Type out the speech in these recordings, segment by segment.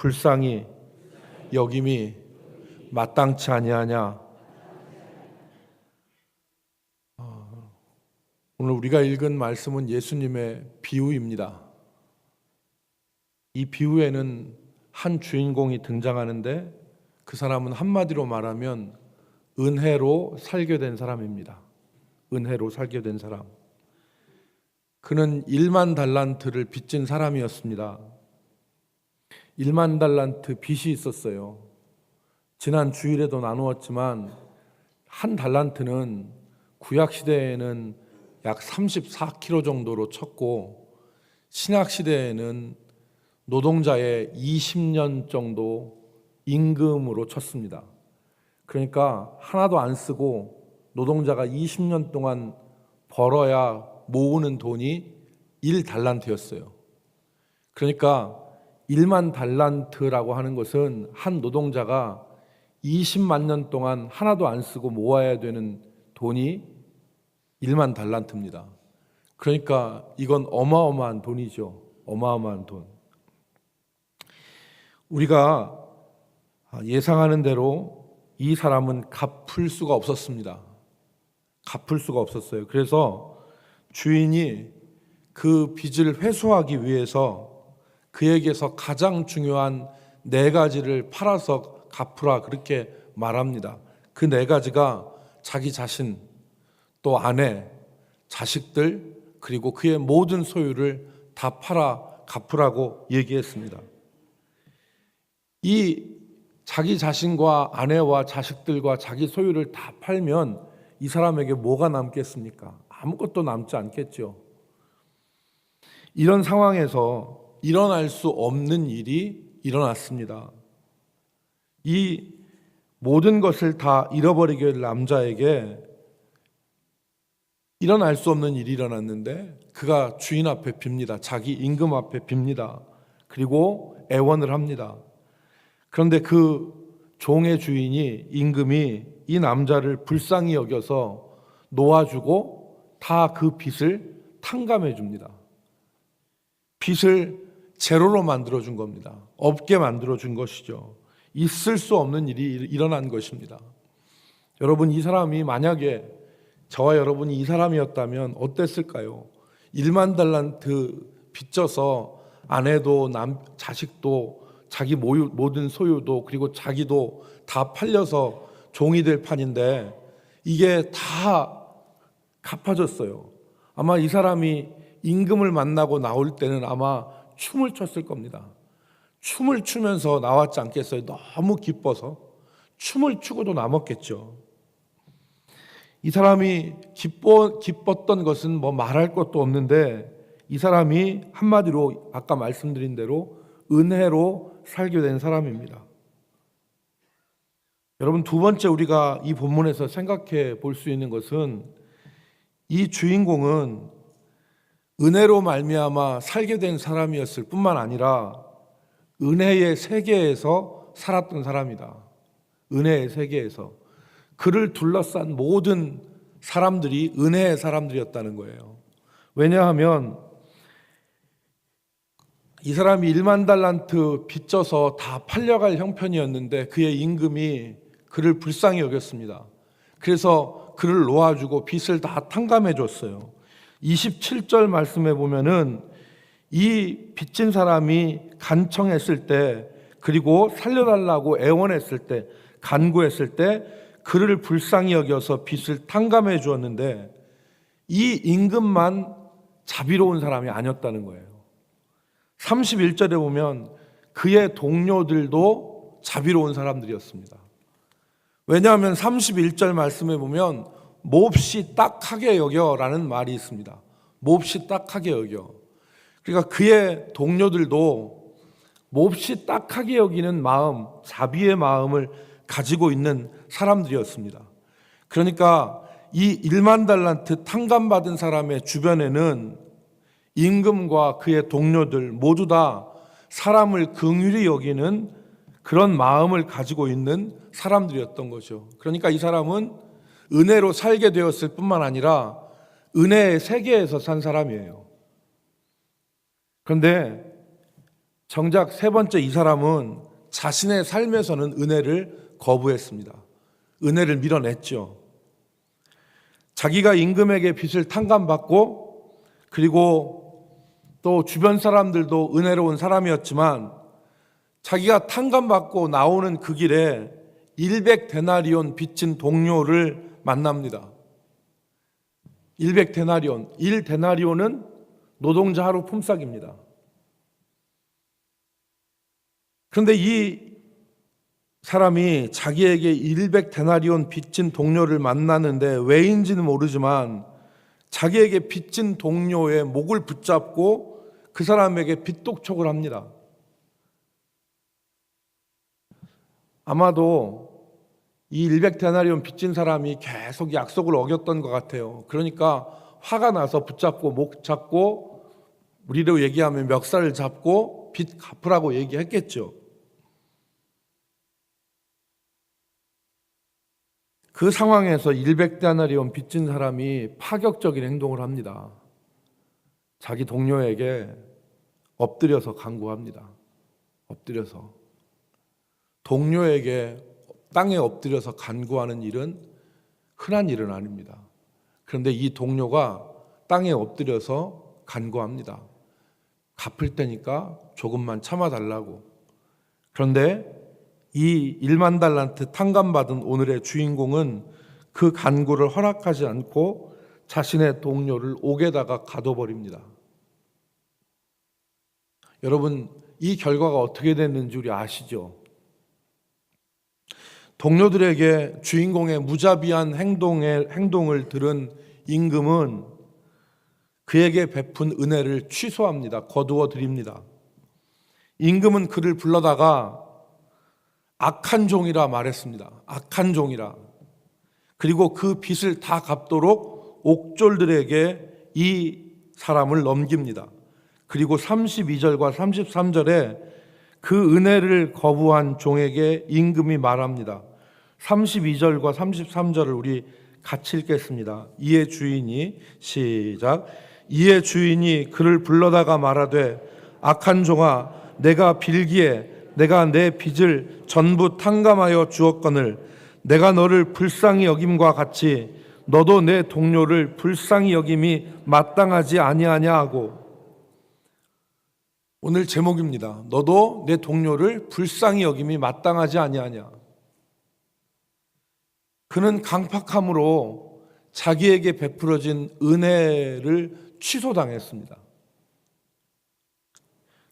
불쌍히 여김이 마땅치 아니하냐. 오늘 우리가 읽은 말씀은 예수님의 비유입니다. 이 비유에는 한 주인공이 등장하는데 그 사람은 한마디로 말하면 은혜로 살게 된 사람입니다. 은혜로 살게 된 사람. 그는 1만 달란트를 빚진 사람이었습니다. 1만 달란트 빚이 있었어요. 지난 주일에도 나누었지만 한 달란트는 구약 시대에는 약 34kg 정도로 쳤고 신약 시대에는 노동자의 20년 정도 임금으로 쳤습니다. 그러니까 하나도 안 쓰고 노동자가 20년 동안 벌어야 모으는 돈이 1달란트였어요. 그러니까 1만 달란트라고 하는 것은 한 노동자가 20만 년 동안 하나도 안 쓰고 모아야 되는 돈이 1만 달란트입니다. 그러니까 이건 어마어마한 돈이죠. 어마어마한 돈. 우리가 예상하는 대로 이 사람은 갚을 수가 없었습니다. 갚을 수가 없었어요. 그래서 주인이 그 빚을 회수하기 위해서 그에게서 가장 중요한 4가지를 팔아서 갚으라 그렇게 말합니다. 그 4가지가 자기 자신, 또 아내, 자식들, 그리고 그의 모든 소유를 다 팔아 갚으라고 얘기했습니다. 이 자기 자신과 아내와 자식들과 자기 소유를 다 팔면 이 사람에게 뭐가 남겠습니까? 아무것도 남지 않겠죠. 이런 상황에서 일어날 수 없는 일이 일어났습니다. 이 모든 것을 다 잃어버리게 될 남자에게 일어날 수 없는 일이 일어났는데 그가 주인 앞에 빕니다. 자기 임금 앞에 빕니다. 그리고 애원을 합니다. 그런데 그 종의 주인이, 임금이 이 남자를 불쌍히 여겨서 놓아주고 다 그 빚을 탕감해 줍니다. 빚을 제로로 만들어준 겁니다. 없게 만들어준 것이죠. 있을 수 없는 일이 일어난 것입니다. 여러분, 이 사람이 만약에 저와 여러분이 이 사람이었다면 어땠을까요? 1만 달란트 빚져서 아내도 자식도 자기 모든 소유도 그리고 자기도 다 팔려서 종이 될 판인데 이게 다 갚아졌어요. 아마 이 사람이 임금을 만나고 나올 때는 아마 춤을 췄을 겁니다. 춤을 추면서 나왔지 않겠어요? 너무 기뻐서 춤을 추고도 남았겠죠. 이 사람이 기뻤던 것은 뭐 말할 것도 없는데 이 사람이 한마디로 아까 말씀드린 대로 은혜로 살게 된 사람입니다. 여러분, 두 번째 우리가 이 본문에서 생각해 볼 수 있는 것은 이 주인공은 은혜로 말미암아 살게 된 사람이었을 뿐만 아니라 은혜의 세계에서 살았던 사람이다. 은혜의 세계에서 그를 둘러싼 모든 사람들이 은혜의 사람들이었다는 거예요. 왜냐하면 이 사람이 1만 달란트 빚져서 다 팔려갈 형편이었는데 그의 임금이 그를 불쌍히 여겼습니다. 그래서 그를 놓아주고 빚을 다 탕감해 줬어요. 27절 말씀에 보면은 이 빚진 사람이 간청했을 때 그리고 살려달라고 애원했을 때 간구했을 때 그를 불쌍히 여겨서 빚을 탕감해 주었는데 이 임금만 자비로운 사람이 아니었다는 거예요. 31절에 보면 그의 동료들도 자비로운 사람들이었습니다. 왜냐하면 31절 말씀에 보면 몹시 딱하게 여겨라는 말이 있습니다. 몹시 딱하게 여겨. 그러니까 그의 동료들도 몹시 딱하게 여기는 마음, 자비의 마음을 가지고 있는 사람들이었습니다. 그러니까 이 1만 달란트 탕감받은 사람의 주변에는 임금과 그의 동료들 모두 다 사람을 긍휼히 여기는 그런 마음을 가지고 있는 사람들이었던 거죠. 그러니까 이 사람은 은혜로 살게 되었을 뿐만 아니라 은혜의 세계에서 산 사람이에요. 그런데 정작 세 번째 이 사람은 자신의 삶에서는 은혜를 거부했습니다. 은혜를 밀어냈죠. 자기가 임금에게 빚을 탕감받고 그리고 또 주변 사람들도 은혜로운 사람이었지만 자기가 탕감받고 나오는 그 길에 100데나리온 빚진 동료를 만납니다. 100데나리온, 1데나리온은 노동자 하루 품삯입니다. 그런데 이 사람이 자기에게 100데나리온 빚진 동료를 만나는데 왜인지는 모르지만 자기에게 빚진 동료의 목을 붙잡고 그 사람에게 빚독촉을 합니다. 아마도 이 100데나리온 빚진 사람이 계속 약속을 어겼던 것 같아요. 그러니까 화가 나서 붙잡고 목 잡고 우리로 얘기하면 멱살을 잡고 빚 갚으라고 얘기했겠죠. 그 상황에서 100데나리온 빚진 사람이 파격적인 행동을 합니다. 자기 동료에게 엎드려서 간구합니다. 엎드려서. 동료에게 땅에 엎드려서 간구하는 일은 흔한 일은 아닙니다. 그런데 이 동료가 땅에 엎드려서 간구합니다. 갚을 테니까 조금만 참아달라고. 그런데 이 1만 달란트 탕감받은 오늘의 주인공은 그 간구를 허락하지 않고 자신의 동료를 옥에다가 가둬버립니다. 여러분, 이 결과가 어떻게 됐는지 우리 아시죠? 동료들에게 주인공의 무자비한 행동을 들은 임금은 그에게 베푼 은혜를 취소합니다. 거두어 드립니다. 임금은 그를 불러다가 악한 종이라 말했습니다. 악한 종이라. 그리고 그 빚을 다 갚도록 옥졸들에게 이 사람을 넘깁니다. 그리고 32절과 33절에 그 은혜를 거부한 종에게 임금이 말합니다. 32절과 33절을 우리 같이 읽겠습니다. 이에 주인이 시작. 이에 주인이 그를 불러다가 말하되 악한 종아 내가 빌기에 내가 내 빚을 전부 탕감하여 주었거늘 내가 너를 불쌍히 여김과 같이 너도 내 동료를 불쌍히 여김이 마땅하지 아니하냐 하고. 오늘 제목입니다. 너도 내 동료를 불쌍히 여김이 마땅하지 아니하냐. 그는 강팍함으로 자기에게 베풀어진 은혜를 취소당했습니다.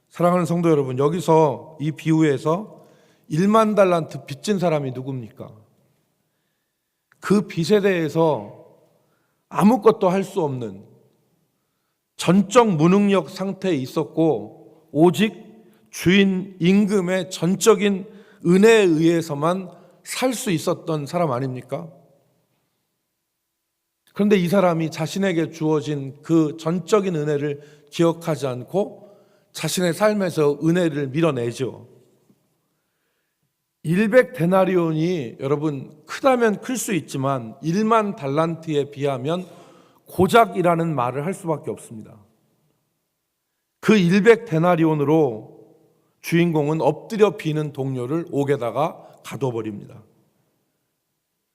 사랑하는 성도 여러분, 여기서 이 비유에서 1만 달란트 빚진 사람이 누굽니까? 그 빚에 대해서 아무것도 할 수 없는 전적 무능력 상태에 있었고 오직 주인 임금의 전적인 은혜에 의해서만 살 수 있었던 사람 아닙니까? 그런데 이 사람이 자신에게 주어진 그 전적인 은혜를 기억하지 않고 자신의 삶에서 은혜를 밀어내죠. 100데나리온이 여러분 크다면 클 수 있지만 1만 달란트에 비하면 고작이라는 말을 할 수밖에 없습니다. 그 100데나리온으로 주인공은 엎드려 비는 동료를 옥에다가 가둬버립니다.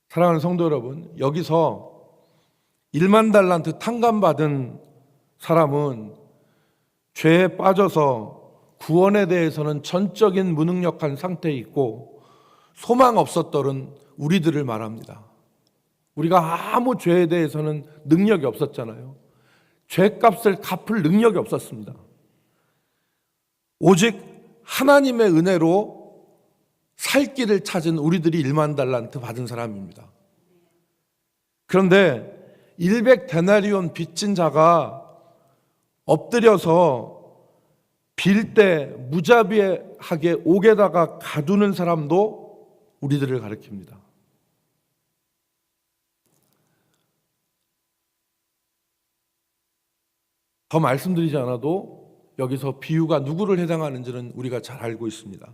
사랑하는 성도 여러분, 여기서 1만 달란트 탕감받은 사람은 죄에 빠져서 구원에 대해서는 전적인 무능력한 상태에 있고 소망 없었던 우리들을 말합니다. 우리가 아무 죄에 대해서는 능력이 없었잖아요. 죄값을 갚을 능력이 없었습니다. 오직 하나님의 은혜로 살 길을 찾은 우리들이 1만 달란트 받은 사람입니다. 그런데 100데나리온 빚진 자가 엎드려서 빌 때 무자비하게 옥에다가 가두는 사람도 우리들을 가리킵니다. 더 말씀드리지 않아도 여기서 비유가 누구를 해당하는지는 우리가 잘 알고 있습니다.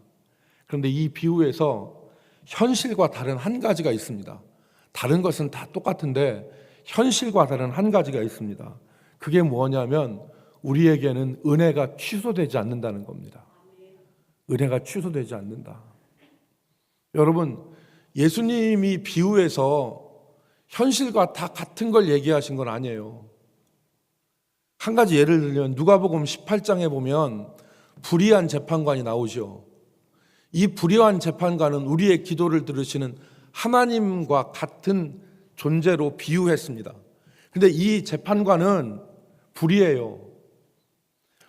그런데 이 비유에서 현실과 다른 한 가지가 있습니다. 다른 것은 다 똑같은데 현실과 다른 한 가지가 있습니다. 그게 뭐냐면 우리에게는 은혜가 취소되지 않는다는 겁니다. 은혜가 취소되지 않는다. 여러분, 예수님이 비유해서 현실과 다 같은 걸 얘기하신 건 아니에요. 한 가지 예를 들면 누가복음 18장에 보면 불의한 재판관이 나오죠. 이 불의한 재판관은 우리의 기도를 들으시는 하나님과 같은 존재로 비유했습니다. 근데 이 재판관은 불의해요.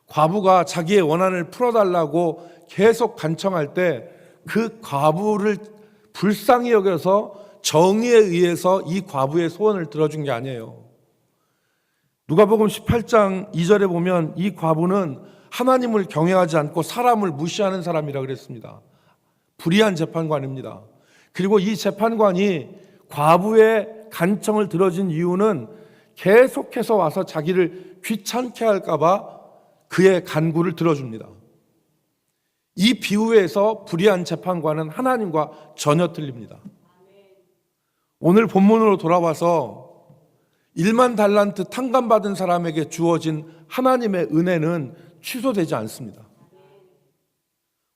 과부가 자기의 원한을 풀어달라고 계속 간청할 때 그 과부를 불쌍히 여겨서 정의에 의해서 이 과부의 소원을 들어준 게 아니에요. 누가복음 18장 2절에 보면 이 과부는 하나님을 경외하지 않고 사람을 무시하는 사람이라 그랬습니다. 불의한 재판관입니다. 그리고 이 재판관이 과부의 간청을 들어준 이유는 계속해서 와서 자기를 귀찮게 할까 봐 그의 간구를 들어줍니다. 이 비유에서 불의한 재판관은 하나님과 전혀 틀립니다. 오늘 본문으로 돌아와서 1만 달란트 탕감받은 사람에게 주어진 하나님의 은혜는 취소되지 않습니다.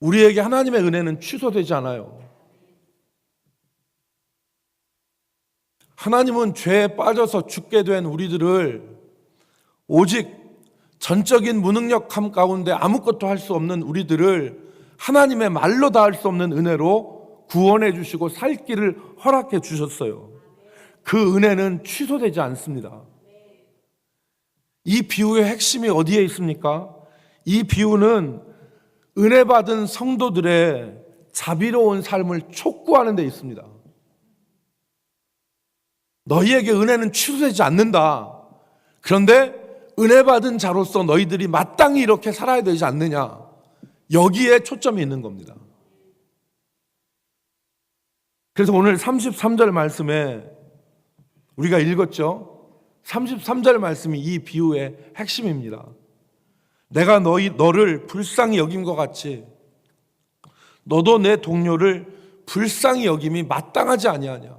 우리에게 하나님의 은혜는 취소되지 않아요. 하나님은 죄에 빠져서 죽게 된 우리들을 오직 전적인 무능력함 가운데 아무것도 할 수 없는 우리들을 하나님의 말로 다 할 수 없는 은혜로 구원해 주시고 살 길을 허락해 주셨어요. 그 은혜는 취소되지 않습니다. 이 비유의 핵심이 어디에 있습니까? 이 비유는 은혜 받은 성도들의 자비로운 삶을 촉구하는 데 있습니다. 너희에게 은혜는 취소되지 않는다. 그런데 은혜 받은 자로서 너희들이 마땅히 이렇게 살아야 되지 않느냐. 여기에 초점이 있는 겁니다. 그래서 오늘 33절 말씀에 우리가 읽었죠. 33절 말씀이 이 비유의 핵심입니다. 내가 너를 불쌍히 여김과 같이 너도 내 동료를 불쌍히 여김이 마땅하지 아니하냐.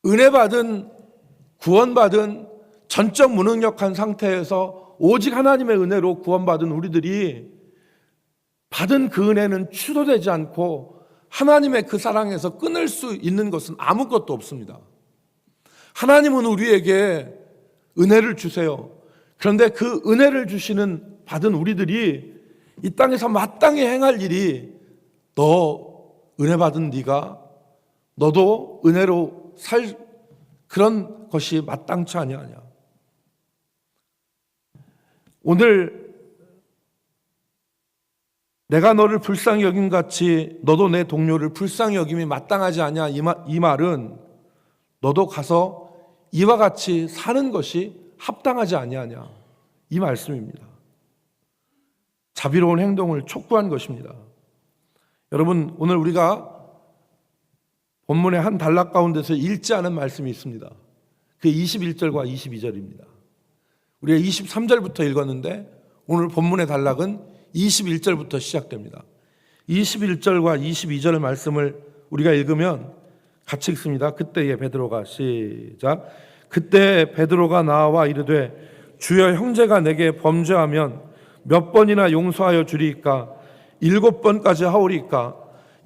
은혜 받은 구원받은 전적 무능력한 상태에서 오직 하나님의 은혜로 구원받은 우리들이 받은 그 은혜는 취소되지 않고 하나님의 그 사랑에서 끊을 수 있는 것은 아무것도 없습니다. 하나님은 우리에게 은혜를 주세요. 그런데 그 은혜를 주시는 받은 우리들이 이 땅에서 마땅히 행할 일이 너 은혜 받은 네가 너도 은혜로 살 그런 것이 마땅치 아니하냐. 오늘 내가 너를 불쌍히 여김같이 너도 내 동료를 불쌍히 여김이 마땅하지 않냐. 이 말은 너도 가서 이와 같이 사는 것이 합당하지 아니하냐. 이 말씀입니다. 자비로운 행동을 촉구한 것입니다. 여러분, 오늘 우리가 본문의 한 단락 가운데서 읽지 않은 말씀이 있습니다. 그게 21절과 22절입니다. 우리가 23절부터 읽었는데 오늘 본문의 단락은 21절부터 시작됩니다. 21절과 22절의 말씀을 우리가 읽으면 같이 읽습니다. 그때에 베드로가 시작. 그때 베드로가 나와 이르되 주여 형제가 내게 범죄하면 몇 번이나 용서하여 주리이까 7번까지 하오리이까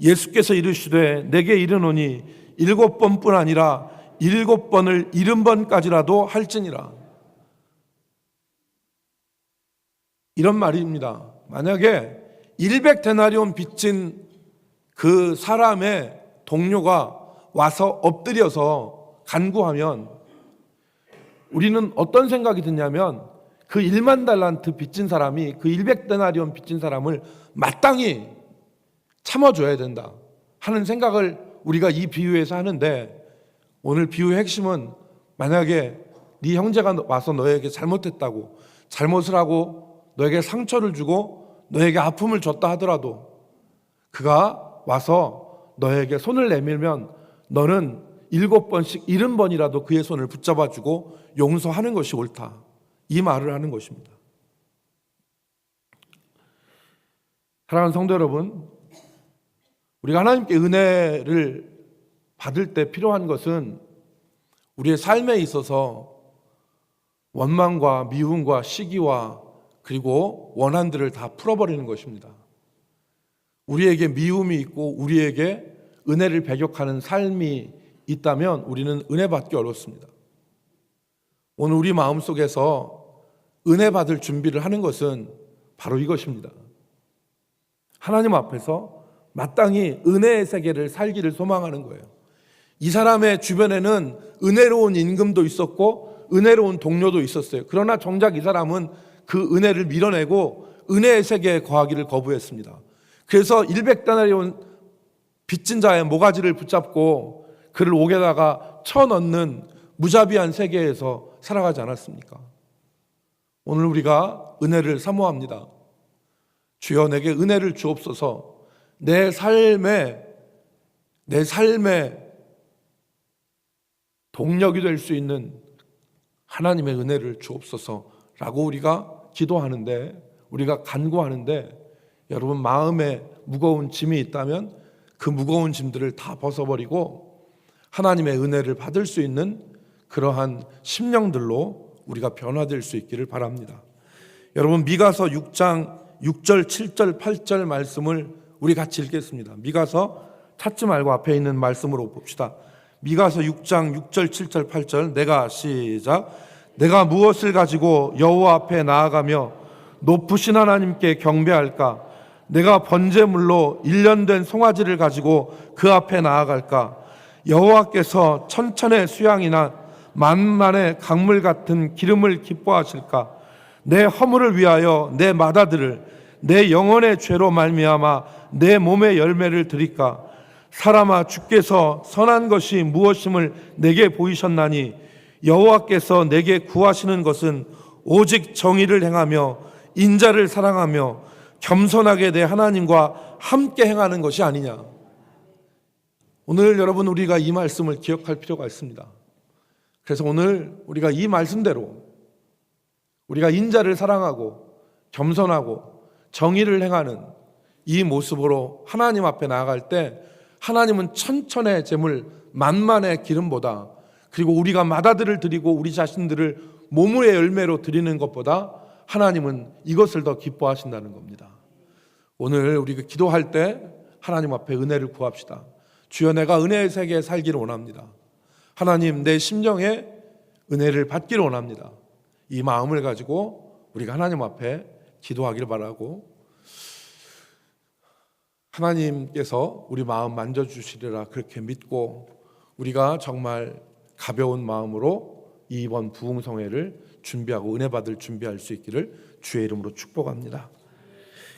예수께서 이르시되 내게 이르노니 7번뿐 아니라 7번을 70번까지라도 할지니라. 이런 말입니다. 만약에 100데나리온 빚진 그 사람의 동료가 와서 엎드려서 간구하면 우리는 어떤 생각이 드냐면 그 1만 달란트 빚진 사람이 그 100데나리온 빚진 사람을 마땅히 참아줘야 된다 하는 생각을 우리가 이 비유에서 하는데, 오늘 비유의 핵심은 만약에 네 형제가 와서 너에게 잘못했다고, 잘못을 하고 너에게 상처를 주고 너에게 아픔을 줬다 하더라도 그가 와서 너에게 손을 내밀면 너는 7번씩 70번이라도 그의 손을 붙잡아주고 용서하는 것이 옳다. 이 말을 하는 것입니다. 사랑하는 성도 여러분, 우리가 하나님께 은혜를 받을 때 필요한 것은 우리의 삶에 있어서 원망과 미움과 시기와 그리고 원한들을 다 풀어버리는 것입니다. 우리에게 미움이 있고 우리에게 은혜를 배격하는 삶이 있다면 우리는 은혜 받기 어렵습니다. 오늘 우리 마음속에서 은혜 받을 준비를 하는 것은 바로 이것입니다. 하나님 앞에서 마땅히 은혜의 세계를 살기를 소망하는 거예요. 이 사람의 주변에는 은혜로운 임금도 있었고 은혜로운 동료도 있었어요. 그러나 정작 이 사람은 그 은혜를 밀어내고 은혜의 세계에 거하기를 거부했습니다. 그래서 100데나리온 빚진 자의 모가지를 붙잡고 그를 옥에다가 쳐넣는 무자비한 세계에서 살아가지 않았습니까? 오늘 우리가 은혜를 사모합니다. 주여 내게 은혜를 주옵소서. 내 삶의 동력이 될 수 있는 하나님의 은혜를 주옵소서라고 우리가 기도하는데, 우리가 간구하는데, 여러분 마음에 무거운 짐이 있다면 그 무거운 짐들을 다 벗어버리고 하나님의 은혜를 받을 수 있는 그러한 심령들로 우리가 변화될 수 있기를 바랍니다. 여러분 미가서 6장 6절, 7절, 8절 말씀을 우리 같이 읽겠습니다. 미가서 찾지 말고 앞에 있는 말씀으로 봅시다. 미가서 6장 6절, 7절, 8절 내가 시작. 내가 무엇을 가지고 여호와 앞에 나아가며 높으신 하나님께 경배할까? 내가 번제물로 1년 된 송아지를 가지고 그 앞에 나아갈까? 여호와께서 천천의 수양이나 만만의 강물 같은 기름을 기뻐하실까? 내 허물을 위하여 내 맏아들을 내 영혼의 죄로 말미암아 내 몸의 열매를 드릴까? 사람아 주께서 선한 것이 무엇임을 내게 보이셨나니 여호와께서 내게 구하시는 것은 오직 정의를 행하며 인자를 사랑하며 겸손하게 내 하나님과 함께 행하는 것이 아니냐. 오늘 여러분 우리가 이 말씀을 기억할 필요가 있습니다. 그래서 오늘 우리가 이 말씀대로 우리가 인자를 사랑하고 겸손하고 정의를 행하는 이 모습으로 하나님 앞에 나아갈 때 하나님은 천천의 제물 만만의 기름보다, 그리고 우리가 맏아들을 드리고 우리 자신들을 몸의 열매로 드리는 것보다 하나님은 이것을 더 기뻐하신다는 겁니다. 오늘 우리가 기도할 때 하나님 앞에 은혜를 구합시다. 주여 내가 은혜의 세계에 살기를 원합니다. 하나님 내 심령에 은혜를 받기를 원합니다. 이 마음을 가지고 우리가 하나님 앞에 기도하기를 바라고, 하나님께서 우리 마음 만져주시리라 그렇게 믿고 우리가 정말 가벼운 마음으로 이번 부흥성회를 준비하고 은혜 받을 준비할 수 있기를 주의 이름으로 축복합니다.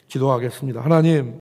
기도하겠습니다. 하나님